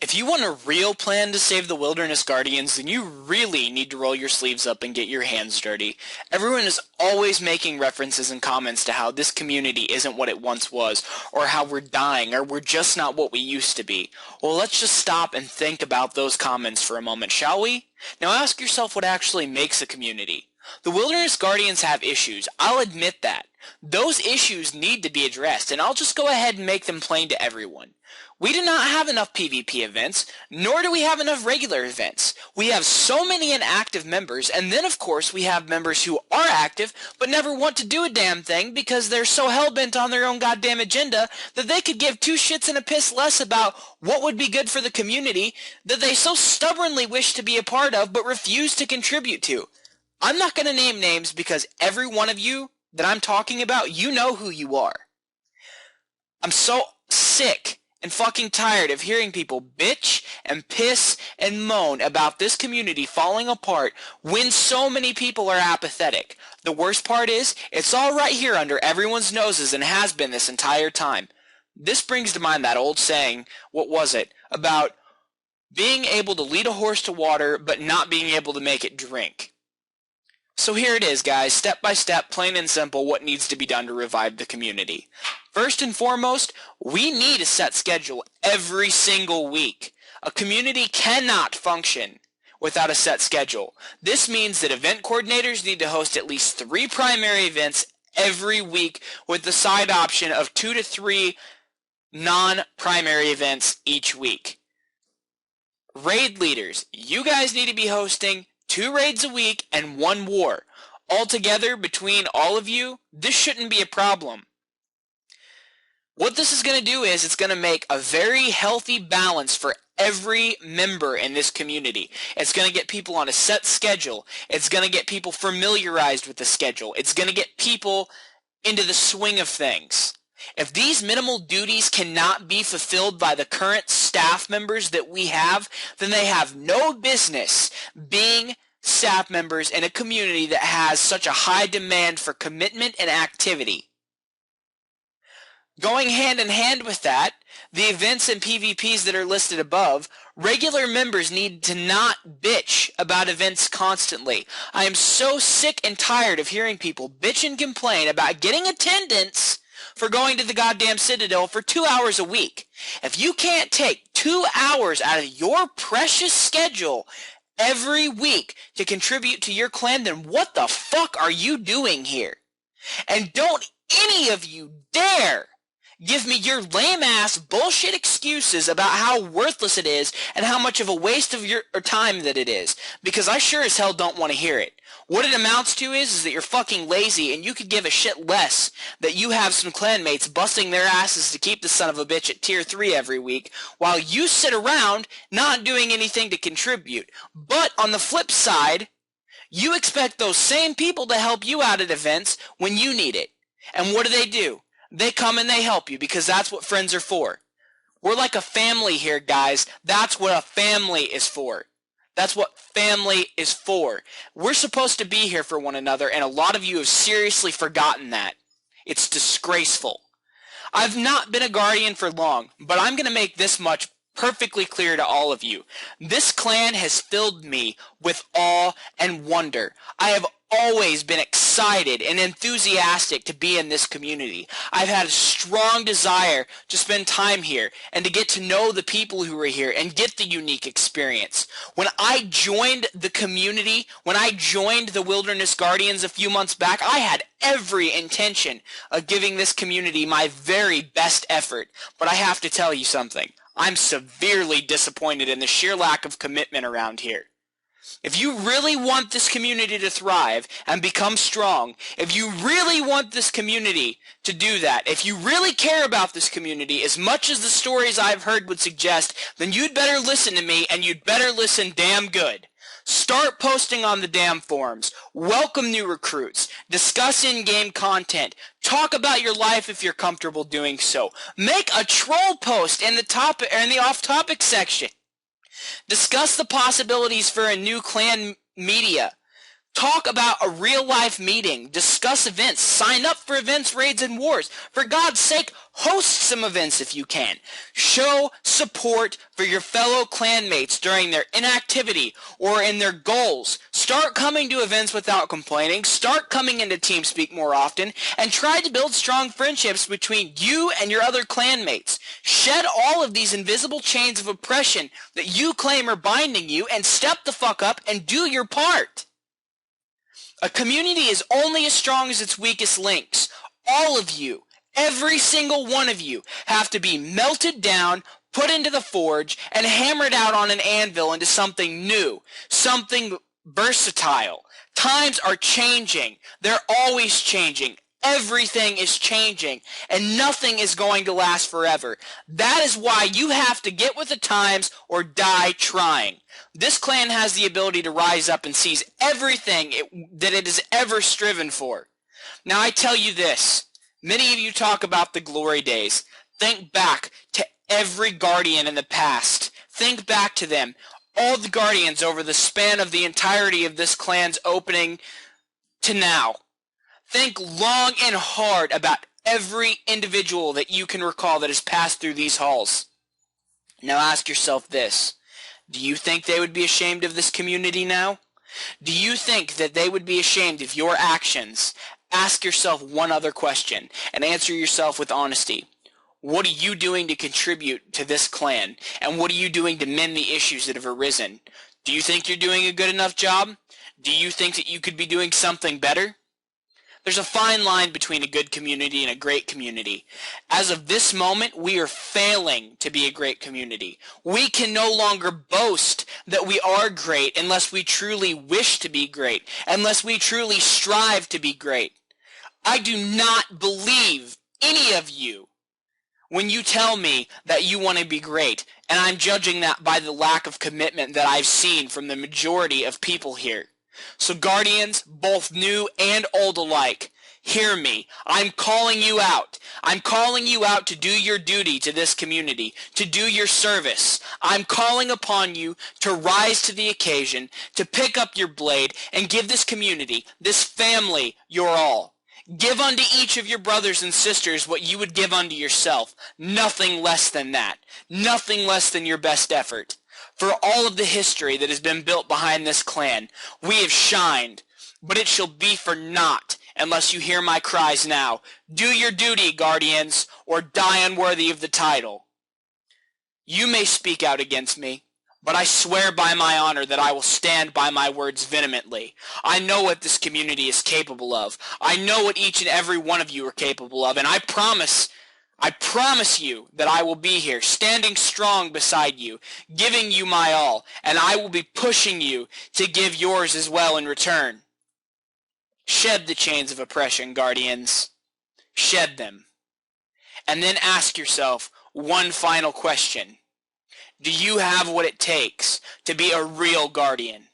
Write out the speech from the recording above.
If you want a real plan to save the Wilderness Guardians, then you really need to roll your sleeves up and get your hands dirty. Everyone is always making references and comments to how this community isn't what it once was, or how we're dying, or we're just not what we used to be. Well, let's just stop and think about those comments for a moment, shall we? Now ask yourself what actually makes a community. The Wilderness Guardians have issues. I'll admit that. Those issues need to be addressed, and I'll just go ahead and make them plain to everyone. We do not have enough PvP events, nor do we have enough regular events. We have so many inactive members, and then of course we have members who are active, but never want to do a damn thing because they're so hell-bent on their own goddamn agenda that they could give two shits and a piss less about what would be good for the community that they so stubbornly wish to be a part of but refuse to contribute to. I'm not going to name names because every one of you that I'm talking about, you know who you are. I'm so sick and fucking tired of hearing people bitch and piss and moan about this community falling apart when so many people are apathetic. The worst part is, it's all right here under everyone's noses and has been this entire time. This brings to mind that old saying, what was it, about being able to lead a horse to water but not being able to make it drink. So here it is, guys, step by step, plain and simple, what needs to be done to revive the community. First and foremost, we need a set schedule every single week. A community cannot function without a set schedule. This means that event coordinators need to host at least 3 primary events every week with the side option of 2 to 3 non-primary events each week. Raid leaders, you guys need to be hosting 2 raids a week and 1 war. Altogether, between all of you, this shouldn't be a problem. What this is going to do is it's going to make a very healthy balance for every member in this community. It's going to get people on a set schedule. It's going to get people familiarized with the schedule. It's going to get people into the swing of things. If these minimal duties cannot be fulfilled by the current staff members that we have, then they have no business being staff members in a community that has such a high demand for commitment and activity. Going hand in hand with that, the events and PvPs that are listed above, regular members need to not bitch about events constantly. I am so sick and tired of hearing people bitch and complain about getting attendance for going to the goddamn Citadel for 2 hours a week. If you can't take 2 hours out of your precious schedule every week to contribute to your clan, then what the fuck are you doing here? And don't any of you dare give me your lame-ass bullshit excuses about how worthless it is and how much of a waste of your time that it is, because I sure as hell don't want to hear it. What it amounts to is that you're fucking lazy and you could give a shit less that you have some clanmates busting their asses to keep the son of a bitch at tier 3 every week while you sit around not doing anything to contribute. But on the flip side, you expect those same people to help you out at events when you need it. And what do? They come and they help you because that's what friends are for. We're like a family here, guys. That's what a family is for. That's what family is for. We're supposed to be here for one another, and a lot of you have seriously forgotten that. It's disgraceful. I've not been a guardian for long, but I'm going to make this much perfectly clear to all of you. This clan has filled me with awe and wonder. I have always been excited and enthusiastic to be in this community. I've had a strong desire to spend time here and to get to know the people who are here and get the unique experience. When I joined the community, when I joined the Wilderness Guardians a few months back, I had every intention of giving this community my very best effort. But I have to tell you something. I'm severely disappointed in the sheer lack of commitment around here. If you really want this community to thrive and become strong, if you really want this community to do that, if you really care about this community as much as the stories I've heard would suggest, then you'd better listen to me, and you'd better listen damn good. Start posting on the damn forums. Welcome new recruits. Discuss in-game content. Talk about your life if you're comfortable doing so. Make a troll post in the off-topic section. Discuss the possibilities for a new clan media. Talk about a real-life meeting. Discuss events. Sign up for events, raids, and wars. For God's sake, host some events if you can. Show support for your fellow clanmates during their inactivity or in their goals. Start coming to events without complaining. Start coming into TeamSpeak more often. And try to build strong friendships between you and your other clanmates. Shed all of these invisible chains of oppression that you claim are binding you and step the fuck up and do your part. A community is only as strong as its weakest links. All of you, every single one of you, have to be melted down, put into the forge, and hammered out on an anvil into something new, something versatile. Times are changing. They're always changing. Everything is changing, and nothing is going to last forever. That is why you have to get with the times or die trying. This clan has the ability to rise up and seize everything that it has ever striven for. Now I tell you this, many of you talk about the glory days. Think back to every guardian in the past. Think back to them. All the guardians over the span of the entirety of this clan's opening to now. Think long and hard about every individual that you can recall that has passed through these halls. Now ask yourself this. Do you think they would be ashamed of this community now? Do you think that they would be ashamed of your actions? Ask yourself one other question and answer yourself with honesty. What are you doing to contribute to this clan? And what are you doing to mend the issues that have arisen? Do you think you're doing a good enough job? Do you think that you could be doing something better? There's a fine line between a good community and a great community. As of this moment, we are failing to be a great community. We can no longer boast that we are great unless we truly wish to be great, unless we truly strive to be great. I do not believe any of you when you tell me that you want to be great, and I'm judging that by the lack of commitment that I've seen from the majority of people here. So Guardians, both new and old alike, hear me. I'm calling you out. I'm calling you out to do your duty to this community, to do your service. I'm calling upon you to rise to the occasion, to pick up your blade, and give this community, this family, your all. Give unto each of your brothers and sisters what you would give unto yourself. Nothing less than that. Nothing less than your best effort. For all of the history that has been built behind this clan, we have shined, but it shall be for naught unless you hear my cries now. Do your duty, Guardians, or die unworthy of the title. You may speak out against me, but I swear by my honor that I will stand by my words vehemently. I know what this community is capable of. I know what each and every one of you are capable of, and I promise you that I will be here, standing strong beside you, giving you my all, and I will be pushing you to give yours as well in return. Shed the chains of oppression, Guardians. Shed them. And then ask yourself one final question. Do you have what it takes to be a real Guardian?